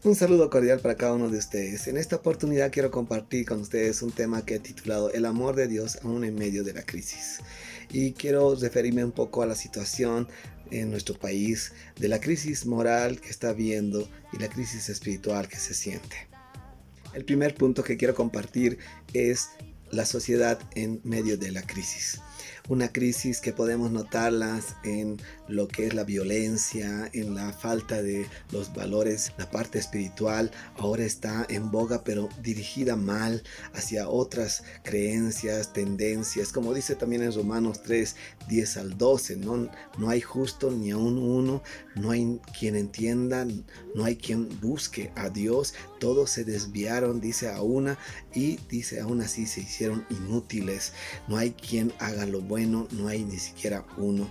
Un saludo cordial para cada uno de ustedes. En esta oportunidad quiero compartir con ustedes un tema que he titulado El amor de Dios aún en medio de la crisis. Y quiero referirme un poco a la situación en nuestro país, de la crisis moral que está habiendo y la crisis espiritual que se siente. El primer punto que quiero compartir es la sociedad en medio de la crisis. Una crisis que podemos notarlas en lo que es la violencia, en la falta de los valores, la parte espiritual ahora está en boga, pero dirigida mal hacia otras creencias, tendencias, como dice también en Romanos 3, 10 al 12, no hay justo ni aun uno, no hay quien entienda, no hay quien busque a Dios, todos se desviaron, dice a una, y dice aún así se hicieron inútiles, no hay quien haga lo bueno, no hay ni siquiera uno.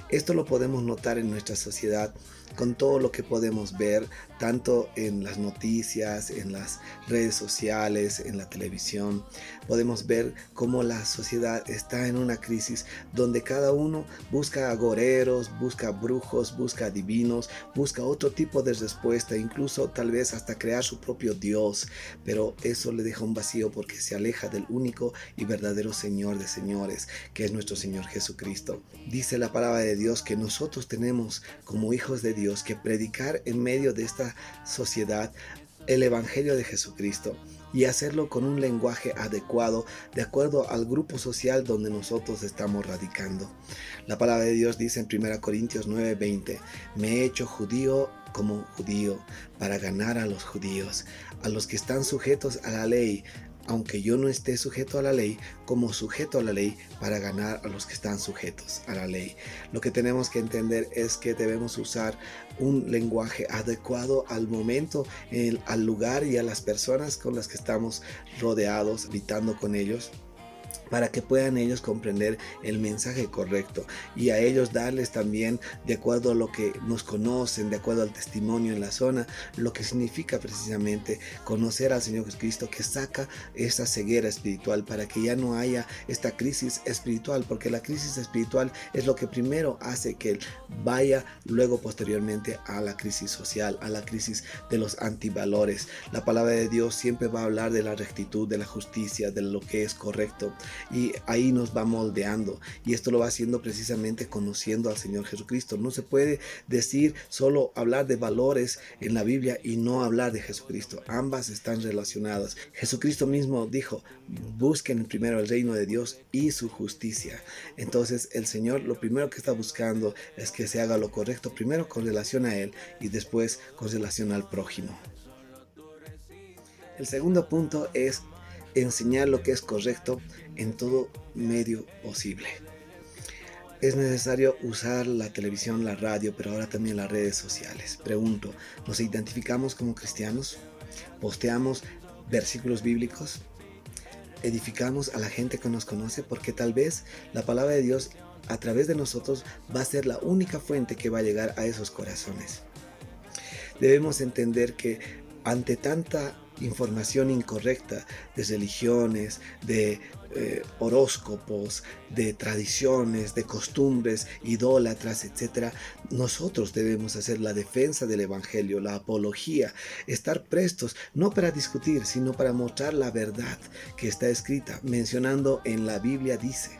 Esto lo podemos notar en nuestra sociedad con todo lo que podemos ver, tanto en las noticias, en las redes sociales, en la televisión. Podemos ver cómo la sociedad está en una crisis donde cada uno busca agoreros, busca brujos, busca adivinos, busca otro tipo de respuesta, incluso tal vez hasta crear su propio Dios, pero eso le deja un vacío porque se aleja del único y verdadero Señor de señores, que es nuestro Señor Jesucristo. Dice la palabra de Dios que nosotros tenemos como hijos de Dios que predicar en medio de esta sociedad el Evangelio de Jesucristo y hacerlo con un lenguaje adecuado de acuerdo al grupo social donde nosotros estamos radicando. La palabra de Dios dice en 1 Corintios 9:20, me he hecho judío como judío para ganar a los judíos, a los que están sujetos a la ley, aunque yo no esté sujeto a la ley, como sujeto a la ley para ganar a los que están sujetos a la ley. Lo que tenemos que entender es que debemos usar un lenguaje adecuado al momento, al lugar y a las personas con las que estamos rodeados, habitando con ellos, para que puedan ellos comprender el mensaje correcto y a ellos darles también, de acuerdo a lo que nos conocen, de acuerdo al testimonio en la zona, lo que significa precisamente conocer al Señor Jesucristo, que saca esta ceguera espiritual para que ya no haya esta crisis espiritual, porque la crisis espiritual es lo que primero hace que vaya luego posteriormente a la crisis social, a la crisis de los antivalores. La palabra de Dios siempre va a hablar de la rectitud, de la justicia, de lo que es correcto, y ahí nos va moldeando, y esto lo va haciendo precisamente conociendo al Señor Jesucristo. No se puede decir solo hablar de valores en la Biblia y no hablar de Jesucristo. Ambas están relacionadas. Jesucristo mismo dijo, busquen primero el reino de Dios y su justicia. Entonces el Señor lo primero que está buscando es que se haga lo correcto, primero con relación a Él y después con relación al prójimo. El segundo punto es enseñar lo que es correcto en todo medio posible. Es necesario usar la televisión, la radio, pero ahora también las redes sociales. Pregunto, ¿nos identificamos como cristianos? ¿Posteamos versículos bíblicos? ¿Edificamos a la gente que nos conoce? Porque tal vez la palabra de Dios a través de nosotros va a ser la única fuente que va a llegar a esos corazones. Debemos entender que ante tanta información incorrecta de religiones, de horóscopos, de tradiciones, de costumbres, idólatras, etcétera, nosotros debemos hacer la defensa del Evangelio, la apología, estar prestos, no para discutir, sino para mostrar la verdad que está escrita, mencionando en la Biblia dice.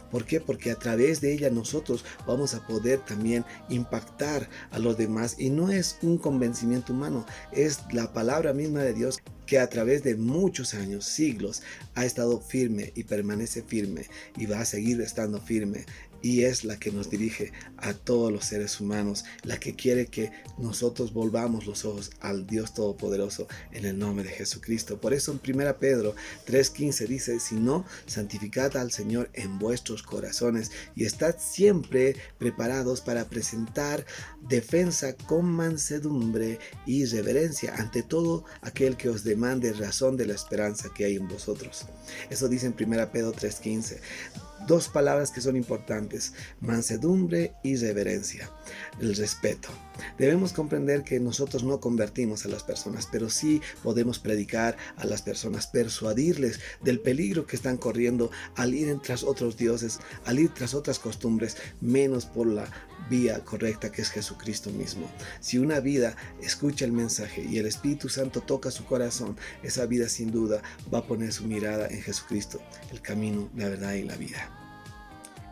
¿Por qué? Porque a través de ella nosotros vamos a poder también impactar a los demás, y no es un convencimiento humano, es la palabra misma de Dios que a través de muchos años, siglos, ha estado firme y permanece firme y va a seguir estando firme, y es la que nos dirige a todos los seres humanos, la que quiere que nosotros volvamos los ojos al Dios Todopoderoso en el nombre de Jesucristo. Por eso en 1 Pedro 3:15 dice, si no, santificad al Señor en vuestros corazones y estad siempre preparados para presentar defensa con mansedumbre y reverencia ante todo aquel que os demande razón de la esperanza que hay en vosotros. Eso dice en 1 Pedro 3:15. dos palabras que son importantes: mansedumbre y reverencia, el respeto. Debemos comprender que nosotros no convertimos a las personas, pero sí podemos predicar a las personas, persuadirles del peligro que están corriendo al ir tras otros dioses, al ir tras otras costumbres, menos por la vía correcta que es Jesucristo mismo. Si una vida escucha el mensaje y el Espíritu Santo toca su corazón, esa vida sin duda va a poner su mirada en Jesucristo, el camino, la verdad y la vida.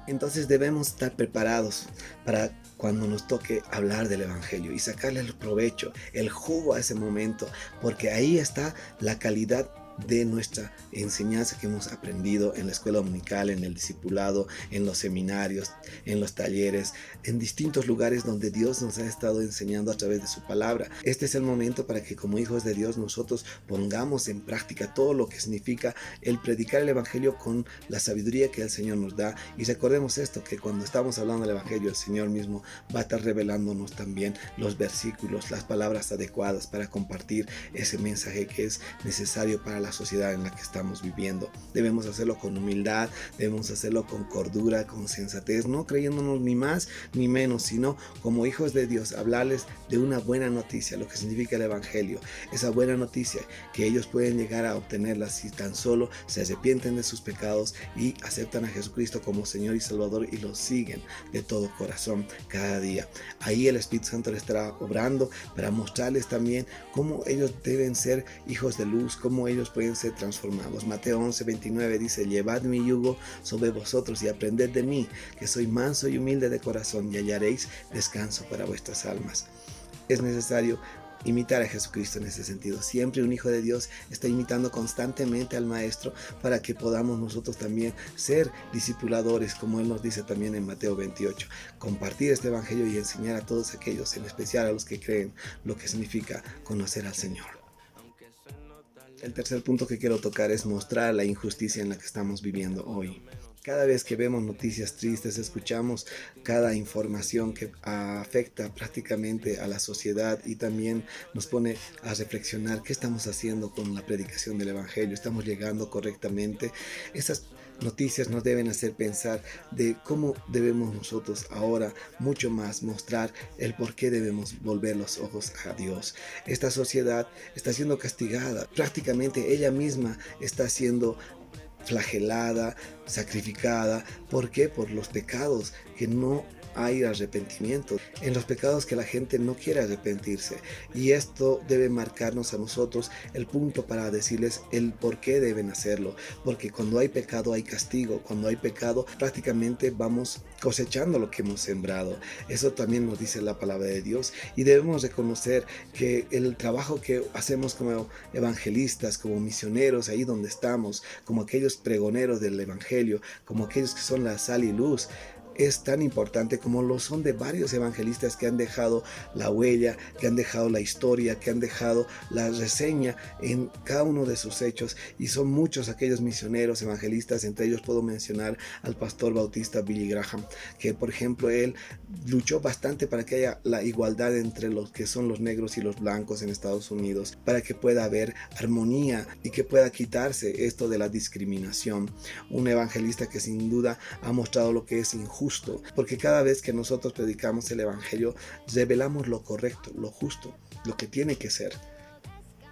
Entonces debemos estar preparados para cuando nos toque hablar del Evangelio y sacarle el provecho, el jugo a ese momento, porque ahí está la calidad de nuestra enseñanza que hemos aprendido en la escuela dominical, en el discipulado, en los seminarios, en los talleres, en distintos lugares donde Dios nos ha estado enseñando a través de su palabra. Este es el momento para que como hijos de Dios nosotros pongamos en práctica todo lo que significa el predicar el Evangelio con la sabiduría que el Señor nos da. Y recordemos esto, que cuando estamos hablando del Evangelio, el Señor mismo va a estar revelándonos también los versículos, las palabras adecuadas para compartir ese mensaje que es necesario para la sociedad en la que estamos viviendo. Debemos hacerlo con humildad, debemos hacerlo con cordura, con sensatez, no creyéndonos ni más ni menos, sino como hijos de Dios, hablarles de una buena noticia, lo que significa el Evangelio, esa buena noticia que ellos pueden llegar a obtenerla si tan solo se arrepienten de sus pecados y aceptan a Jesucristo como Señor y Salvador y lo siguen de todo corazón cada día. Ahí el Espíritu Santo le estará obrando para mostrarles también cómo ellos deben ser hijos de luz, cómo ellos pueden ser transformados. Mateo 11:29 dice: llevad mi yugo sobre vosotros y aprended de mí, que soy manso y humilde de corazón, y hallaréis descanso para vuestras almas. Es necesario imitar a Jesucristo en ese sentido. Siempre un hijo de Dios está imitando constantemente al Maestro para que podamos nosotros también ser discipuladores, como Él nos dice también en Mateo 28. Compartir este Evangelio y enseñar a todos aquellos, en especial a los que creen, lo que significa conocer al Señor. El tercer punto que quiero tocar es mostrar la injusticia en la que estamos viviendo hoy. Cada vez que vemos noticias tristes, escuchamos cada información que afecta prácticamente a la sociedad y también nos pone a reflexionar qué estamos haciendo con la predicación del Evangelio. ¿Estamos llegando correctamente? Esas noticias nos deben hacer pensar de cómo debemos nosotros ahora mucho más mostrar el por qué debemos volver los ojos a Dios. Esta sociedad está siendo castigada, prácticamente ella misma está siendo flagelada, sacrificada. ¿Por qué? Por los pecados que no hay arrepentimiento, en los pecados que la gente no quiere arrepentirse, y esto debe marcarnos a nosotros el punto para decirles el por qué deben hacerlo, porque cuando hay pecado hay castigo, cuando hay pecado prácticamente vamos cosechando lo que hemos sembrado. Eso también nos dice la palabra de Dios, y debemos reconocer que el trabajo que hacemos como evangelistas, como misioneros, ahí donde estamos, como aquellos pregoneros del Evangelio, como aquellos que son la sal y luz, es tan importante como lo son de varios evangelistas que han dejado la huella, que han dejado la historia, que han dejado la reseña en cada uno de sus hechos, y son muchos aquellos misioneros evangelistas. Entre ellos puedo mencionar al pastor bautista Billy Graham, que por ejemplo él luchó bastante para que haya la igualdad entre los que son los negros y los blancos en Estados Unidos, para que pueda haber armonía y que pueda quitarse esto de la discriminación. Un evangelista que sin duda ha mostrado lo que es injusto, porque cada vez que nosotros predicamos el Evangelio, revelamos lo correcto, lo justo, lo que tiene que ser.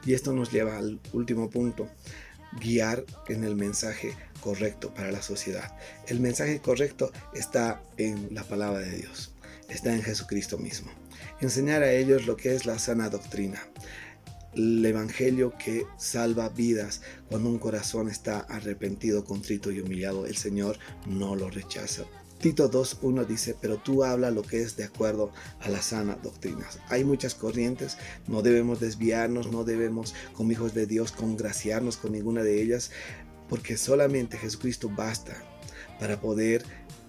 Y esto nos lleva al último punto: guiar en el mensaje correcto para la sociedad. El mensaje correcto está en la palabra de Dios, está en Jesucristo mismo. Enseñar a ellos lo que es la sana doctrina, el Evangelio que salva vidas. Cuando un corazón está arrepentido, contrito y humillado, el Señor no lo rechaza. Tito 2:1 dice: pero tú habla lo que es de acuerdo a la sana doctrina. Hay muchas corrientes, no debemos desviarnos, no debemos como hijos de Dios congraciarnos con ninguna de ellas, porque solamente Jesucristo basta para poder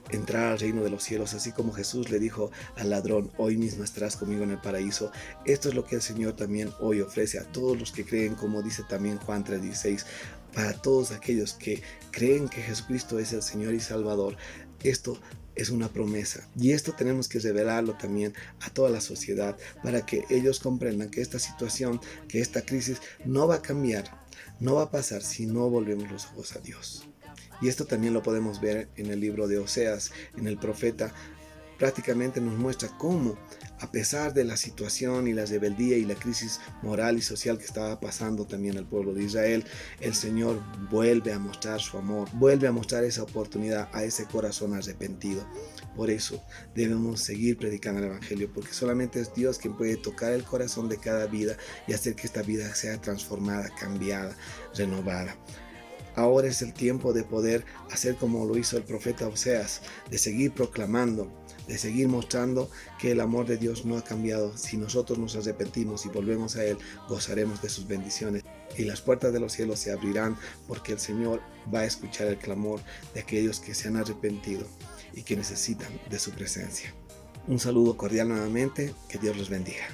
entrar al reino de los cielos. Así como Jesús le dijo al ladrón: hoy mismo estarás conmigo en el paraíso. Esto es lo que el Señor también hoy ofrece a todos los que creen, como dice también Juan 3:16, para todos aquellos que creen que Jesucristo es el Señor y Salvador. Esto es una promesa, y esto tenemos que revelarlo también a toda la sociedad para que ellos comprendan que esta situación, que esta crisis no va a cambiar, no va a pasar si no volvemos los ojos a Dios. Y esto también lo podemos ver en el libro de Oseas, en el profeta. Prácticamente nos muestra cómo, a pesar de la situación y la rebeldía y la crisis moral y social que estaba pasando también el pueblo de Israel, el Señor vuelve a mostrar su amor, vuelve a mostrar esa oportunidad a ese corazón arrepentido. Por eso debemos seguir predicando el Evangelio, porque solamente es Dios quien puede tocar el corazón de cada vida y hacer que esta vida sea transformada, cambiada, renovada. Ahora es el tiempo de poder hacer como lo hizo el profeta Oseas, de seguir proclamando, de seguir mostrando que el amor de Dios no ha cambiado. Si nosotros nos arrepentimos y volvemos a Él, gozaremos de sus bendiciones y las puertas de los cielos se abrirán, porque el Señor va a escuchar el clamor de aquellos que se han arrepentido y que necesitan de su presencia. Un saludo cordial nuevamente, que Dios los bendiga.